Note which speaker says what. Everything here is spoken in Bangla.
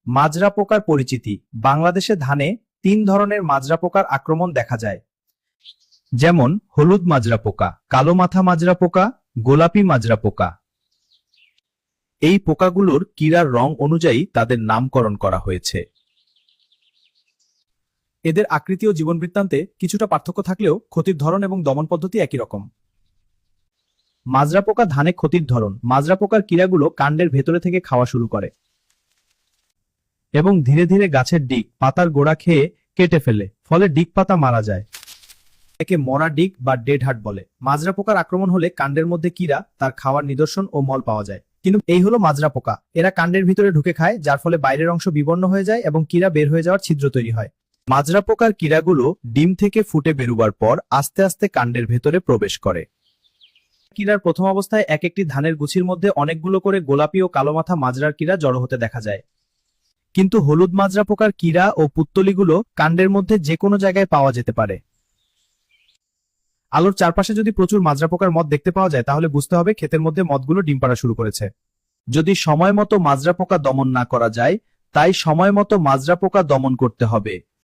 Speaker 1: মাজরা পোকার পরিচিতি। বাংলাদেশে ধানে 3 ধরনের মাজরা পোকার আক্রমণ দেখা যায়, যেমন হলুদ মাজরা পোকা, কালো মাথা মাজরা পোকা, গোলাপি মাজরা পোকা। এই পোকাগুলোর কিরার রং অনুযায়ী তাদের নামকরণ করা হয়েছে। এদের আকৃতি ও জীবনবৃত্তান্তে কিছুটা পার্থক্য থাকলেও ক্ষতির ধরন এবং দমন পদ্ধতি একই রকম। মাজরা পোকা ধানে ক্ষতির ধরন। মাজরা পোকার কিরাগুলো কাণ্ডের ভেতরে থেকে খাওয়া শুরু করে এবং ধীরে ধীরে গাছের ডিগ, পাতার গোড়া খেয়ে কেটে ফেলে, ফলে ডিগ পাতা মারা যায়। একে মরা ডিগ বা ডেড হার্ট বলে। মাজরা পোকার আক্রমণ হলে কাণ্ডের মধ্যে কিরা, তার খাওয়ার নিদর্শন ও মল পাওয়া যায়। কিন্তু এই হলো মাজরা পোকা। এরা কাণ্ডের ভিতরে ঢুকে খায়, যার ফলে বাইরের অংশ বিবর্ণ হয়ে যায় এবং কিরা বের হয়ে যাওয়ার ছিদ্র তৈরি হয়। মাজরা পোকার কিরাগুলো ডিম থেকে ফুটে বেরোবার পর আস্তে আস্তে কাণ্ডের ভেতরে প্রবেশ করে। কিরার প্রথম অবস্থায় এক একটি ধানের গুছির মধ্যে অনেকগুলো করে গোলাপি ও কালো মাথা মাজরার কিরা জড়ো হতে দেখা যায়। কিন্তু হলুদ মাজরা পোকার কিরা ও পুত্তলিগুলো কাণ্ডের মধ্যে যে কোনো জায়গায় পাওয়া যেতে পারে। আলোর চারপাশে যদি প্রচুর মাজরা পোকার মদ দেখতে পাওয়া যায়, তাহলে বুঝতে হবে ক্ষেতের মধ্যে মদগুলো ডিম পাড়া শুরু করেছে। যদি সময় মতো মাজরা পোকা দমন না করা যায়, তাই সময় মতো মাজরা পোকা দমন করতে হবে।